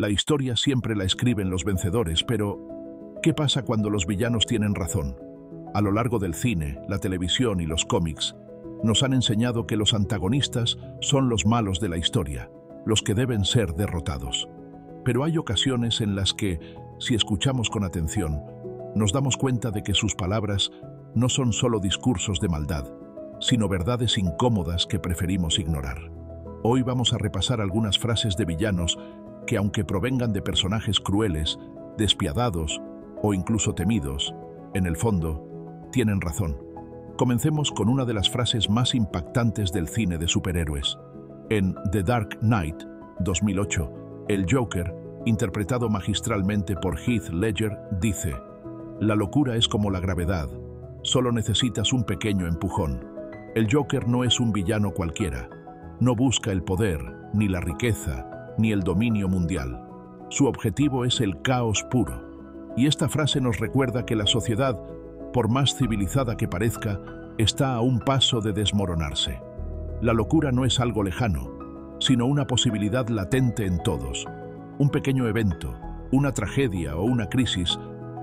La historia siempre la escriben los vencedores, pero ¿qué pasa cuando los villanos tienen razón? A lo largo del cine, la televisión y los cómics, nos han enseñado que los antagonistas son los malos de la historia, los que deben ser derrotados. Pero hay ocasiones en las que, si escuchamos con atención, nos damos cuenta de que sus palabras no son solo discursos de maldad, sino verdades incómodas que preferimos ignorar. Hoy vamos a repasar algunas frases de villanos que, aunque provengan de personajes crueles, despiadados o incluso temidos, en el fondo, tienen razón. Comencemos con una de las frases más impactantes del cine de superhéroes. En The Dark Knight, 2008, el Joker, interpretado magistralmente por Heath Ledger, dice: «La locura es como la gravedad, solo necesitas un pequeño empujón». El Joker no es un villano cualquiera. No busca el poder, ni la riqueza, ni el dominio mundial. Su objetivo es el caos puro. Y esta frase nos recuerda que la sociedad, por más civilizada que parezca, está a un paso de desmoronarse. La locura no es algo lejano, sino una posibilidad latente en todos. Un pequeño evento, una tragedia o una crisis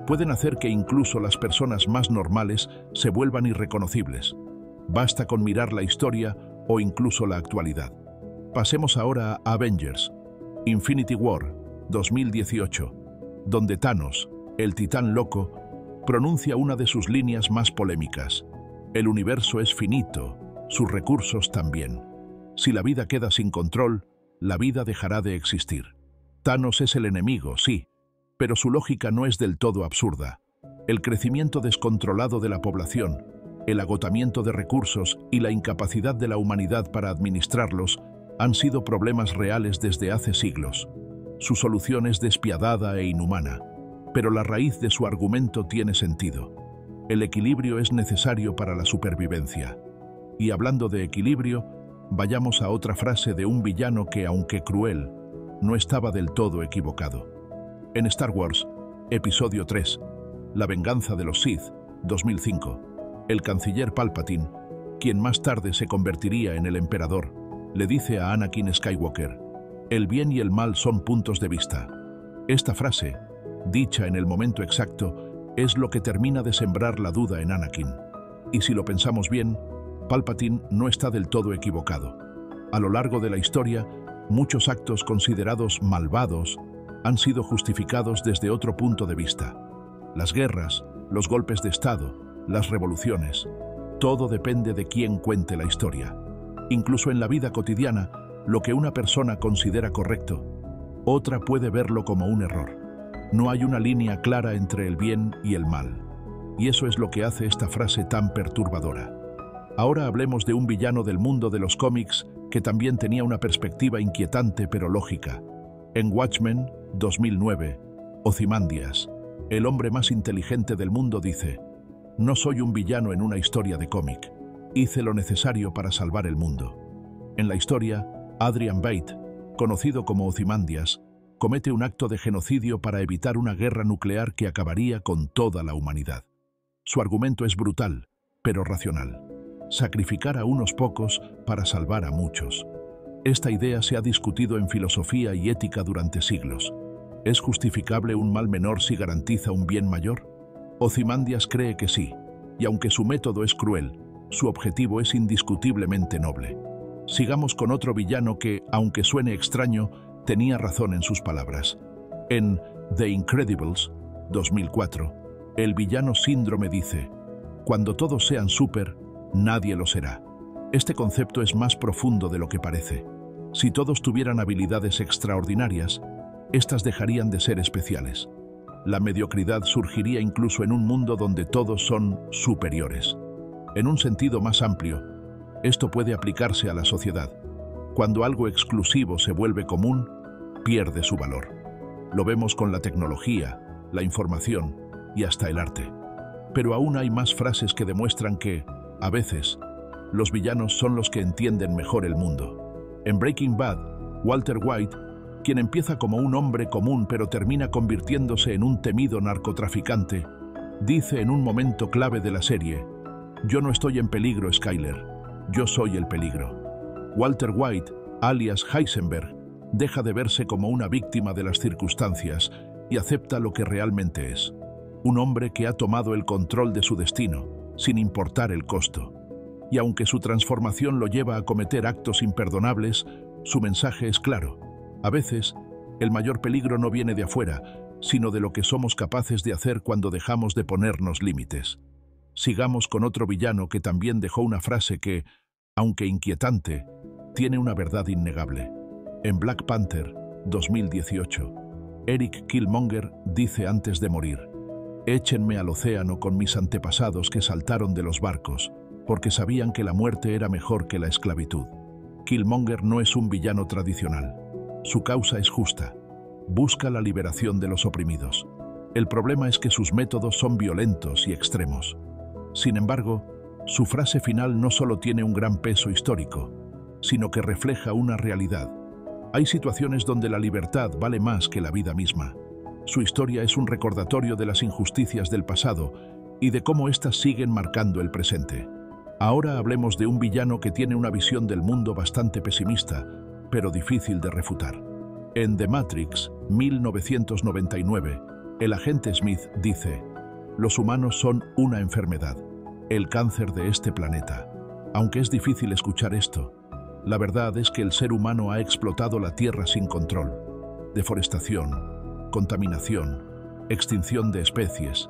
pueden hacer que incluso las personas más normales se vuelvan irreconocibles. Basta con mirar la historia o incluso la actualidad. Pasemos ahora a Avengers, Infinity War, 2018, donde Thanos, el titán loco, pronuncia una de sus líneas más polémicas: «El universo es finito, sus recursos también. Si la vida queda sin control, la vida dejará de existir». Thanos es el enemigo, sí, pero su lógica no es del todo absurda. El crecimiento descontrolado de la población, el agotamiento de recursos y la incapacidad de la humanidad para administrarlos han sido problemas reales desde hace siglos. Su solución es despiadada e inhumana, pero la raíz de su argumento tiene sentido. El equilibrio es necesario para la supervivencia. Y hablando de equilibrio, vayamos a otra frase de un villano que, aunque cruel, no estaba del todo equivocado. En Star Wars, Episodio 3, La venganza de los Sith, 2005, el canciller Palpatine, quien más tarde se convertiría en el emperador, le dice a Anakin Skywalker: «El bien y el mal son puntos de vista». Esta frase, dicha en el momento exacto, es lo que termina de sembrar la duda en Anakin. Y si lo pensamos bien, Palpatine no está del todo equivocado. A lo largo de la historia, muchos actos considerados malvados han sido justificados desde otro punto de vista. Las guerras, los golpes de Estado, las revoluciones, todo depende de quién cuente la historia. Incluso en la vida cotidiana, lo que una persona considera correcto, otra puede verlo como un error. No hay una línea clara entre el bien y el mal. Y eso es lo que hace esta frase tan perturbadora. Ahora hablemos de un villano del mundo de los cómics que también tenía una perspectiva inquietante pero lógica. En Watchmen, 2009, Ozymandias, el hombre más inteligente del mundo, dice: «No soy un villano en una historia de cómic. Hice lo necesario para salvar el mundo». En la historia, Adrian Veidt, conocido como Ozymandias, comete un acto de genocidio para evitar una guerra nuclear que acabaría con toda la humanidad. Su argumento es brutal, pero racional: sacrificar a unos pocos para salvar a muchos. Esta idea se ha discutido en filosofía y ética durante siglos. ¿Es justificable un mal menor si garantiza un bien mayor? Ozymandias cree que sí, y aunque su método es cruel, su objetivo es indiscutiblemente noble. Sigamos con otro villano que, aunque suene extraño, tenía razón en sus palabras. En The Incredibles, 2004, el villano Síndrome dice: «Cuando todos sean súper, nadie lo será». Este concepto es más profundo de lo que parece. Si todos tuvieran habilidades extraordinarias, estas dejarían de ser especiales. La mediocridad surgiría incluso en un mundo donde todos son superiores. En un sentido más amplio, esto puede aplicarse a la sociedad. Cuando algo exclusivo se vuelve común, pierde su valor. Lo vemos con la tecnología, la información y hasta el arte. Pero aún hay más frases que demuestran que, a veces, los villanos son los que entienden mejor el mundo. En Breaking Bad, Walter White, quien empieza como un hombre común pero termina convirtiéndose en un temido narcotraficante, dice en un momento clave de la serie: «Yo no estoy en peligro, Skyler, yo soy el peligro». Walter White, alias Heisenberg, deja de verse como una víctima de las circunstancias y acepta lo que realmente es. Un hombre que ha tomado el control de su destino, sin importar el costo. Y aunque su transformación lo lleva a cometer actos imperdonables, su mensaje es claro. A veces, el mayor peligro no viene de afuera, sino de lo que somos capaces de hacer cuando dejamos de ponernos límites. Sigamos con otro villano que también dejó una frase que, aunque inquietante, tiene una verdad innegable. En Black Panther, 2018, Eric Killmonger dice antes de morir: «Échenme al océano con mis antepasados que saltaron de los barcos, porque sabían que la muerte era mejor que la esclavitud». Killmonger no es un villano tradicional. Su causa es justa. Busca la liberación de los oprimidos. El problema es que sus métodos son violentos y extremos. Sin embargo, su frase final no solo tiene un gran peso histórico, sino que refleja una realidad. Hay situaciones donde la libertad vale más que la vida misma. Su historia es un recordatorio de las injusticias del pasado y de cómo éstas siguen marcando el presente. Ahora hablemos de un villano que tiene una visión del mundo bastante pesimista, pero difícil de refutar. En The Matrix, 1999, el agente Smith dice: «Los humanos son una enfermedad, el cáncer de este planeta». Aunque es difícil escuchar esto, la verdad es que el ser humano ha explotado la Tierra sin control. Deforestación, contaminación, extinción de especies.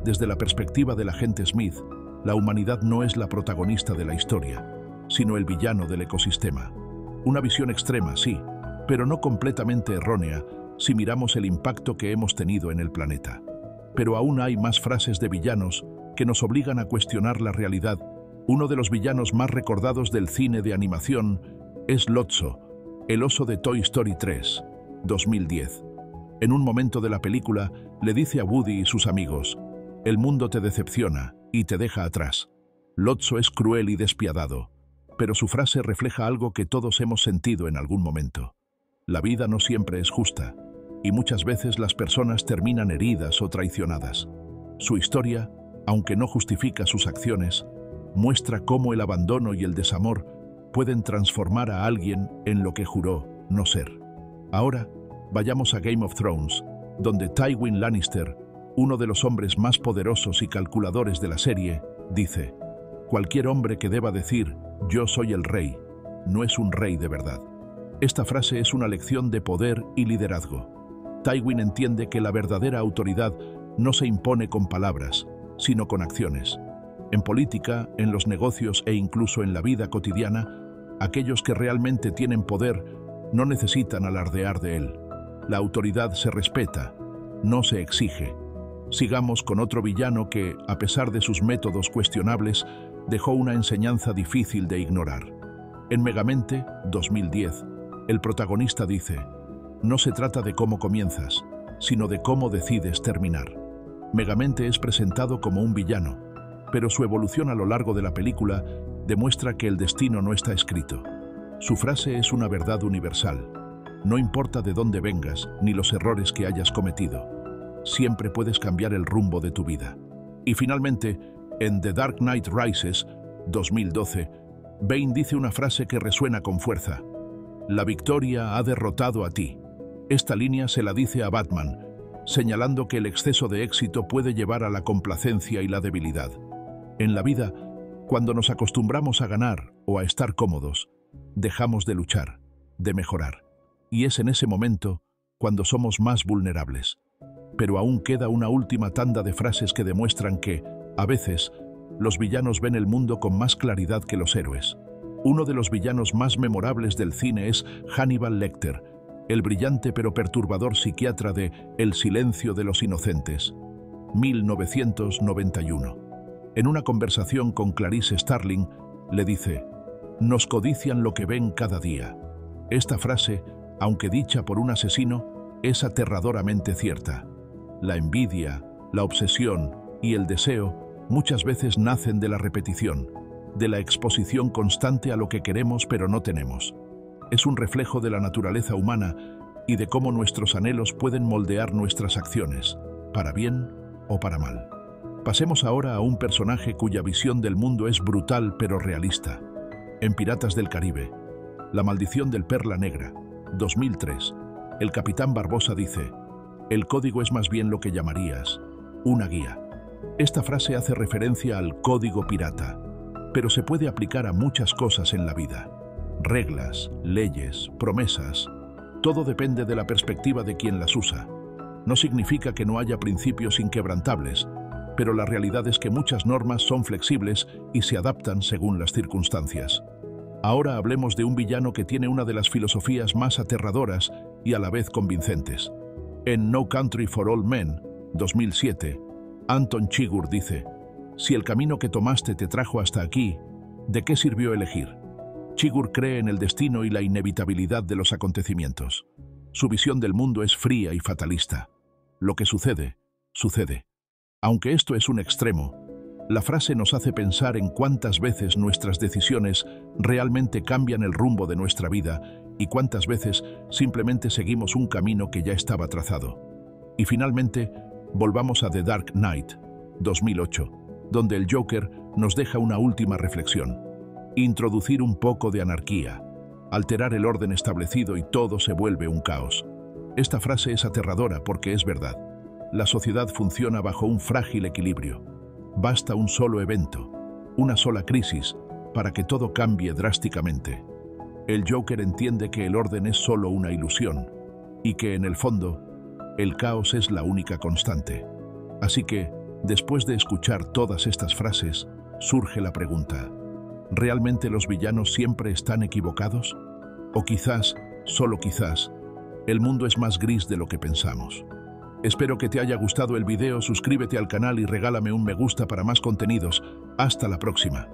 Desde la perspectiva del agente Smith, la humanidad no es la protagonista de la historia, sino el villano del ecosistema. Una visión extrema, sí, pero no completamente errónea si miramos el impacto que hemos tenido en el planeta. Pero aún hay más frases de villanos que nos obligan a cuestionar la realidad. Uno de los villanos más recordados del cine de animación es Lotso, el oso de Toy Story 3, 2010. En un momento de la película, le dice a Woody y sus amigos: «El mundo te decepciona y te deja atrás». Lotso es cruel y despiadado, pero su frase refleja algo que todos hemos sentido en algún momento. La vida no siempre es justa, y muchas veces las personas terminan heridas o traicionadas. Su historia, aunque no justifica sus acciones, muestra cómo el abandono y el desamor pueden transformar a alguien en lo que juró no ser. Ahora, vayamos a Game of Thrones, donde Tywin Lannister, uno de los hombres más poderosos y calculadores de la serie, dice: «Cualquier hombre que deba decir «yo soy el rey», no es un rey de verdad». Esta frase es una lección de poder y liderazgo. Tywin entiende que la verdadera autoridad no se impone con palabras, sino con acciones. En política, en los negocios e incluso en la vida cotidiana, aquellos que realmente tienen poder no necesitan alardear de él. La autoridad se respeta, no se exige. Sigamos con otro villano que, a pesar de sus métodos cuestionables, dejó una enseñanza difícil de ignorar. En Megamente, 2010, el protagonista dice: «No se trata de cómo comienzas, sino de cómo decides terminar». Megamente es presentado como un villano, pero su evolución a lo largo de la película demuestra que el destino no está escrito. Su frase es una verdad universal: «No importa de dónde vengas ni los errores que hayas cometido, siempre puedes cambiar el rumbo de tu vida». Y finalmente, en The Dark Knight Rises, 2012, Bane dice una frase que resuena con fuerza: «La victoria ha derrotado a ti». Esta línea se la dice a Batman, señalando que el exceso de éxito puede llevar a la complacencia y la debilidad. En la vida, cuando nos acostumbramos a ganar o a estar cómodos, dejamos de luchar, de mejorar. Y es en ese momento cuando somos más vulnerables. Pero aún queda una última tanda de frases que demuestran que, a veces, los villanos ven el mundo con más claridad que los héroes. Uno de los villanos más memorables del cine es Hannibal Lecter, el brillante pero perturbador psiquiatra de El silencio de los inocentes, 1991. En una conversación con Clarice Starling, le dice: «Nos codician lo que ven cada día». Esta frase, aunque dicha por un asesino, es aterradoramente cierta. La envidia, la obsesión y el deseo muchas veces nacen de la repetición, de la exposición constante a lo que queremos pero no tenemos. Es un reflejo de la naturaleza humana y de cómo nuestros anhelos pueden moldear nuestras acciones, para bien o para mal. Pasemos ahora a un personaje cuya visión del mundo es brutal pero realista. En Piratas del Caribe, La maldición del Perla Negra, 2003. El capitán Barbosa dice: "El código es más bien lo que llamarías una guía". Esta frase hace referencia al código pirata, pero se puede aplicar a muchas cosas en la vida. Reglas, leyes, promesas, todo depende de la perspectiva de quien las usa. No significa que no haya principios inquebrantables, pero la realidad es que muchas normas son flexibles y se adaptan según las circunstancias. Ahora hablemos de un villano que tiene una de las filosofías más aterradoras y a la vez convincentes. En No Country for Old Men, 2007, Anton Chigurh dice: "Si el camino que tomaste te trajo hasta aquí, ¿de qué sirvió elegir?". Chigurh cree en el destino y la inevitabilidad de los acontecimientos. Su visión del mundo es fría y fatalista. Lo que sucede, sucede. Aunque esto es un extremo, la frase nos hace pensar en cuántas veces nuestras decisiones realmente cambian el rumbo de nuestra vida y cuántas veces simplemente seguimos un camino que ya estaba trazado. Y finalmente, volvamos a The Dark Knight, 2008, donde el Joker nos deja una última reflexión: introducir un poco de anarquía, alterar el orden establecido y todo se vuelve un caos. Esta frase es aterradora porque es verdad. La sociedad funciona bajo un frágil equilibrio. Basta un solo evento, una sola crisis, para que todo cambie drásticamente. El Joker entiende que el orden es solo una ilusión y que, en el fondo, el caos es la única constante. Así que, después de escuchar todas estas frases, surge la pregunta: ¿realmente los villanos siempre están equivocados? O quizás, solo quizás, el mundo es más gris de lo que pensamos. Espero que te haya gustado el video, suscríbete al canal y regálame un me gusta para más contenidos. Hasta la próxima.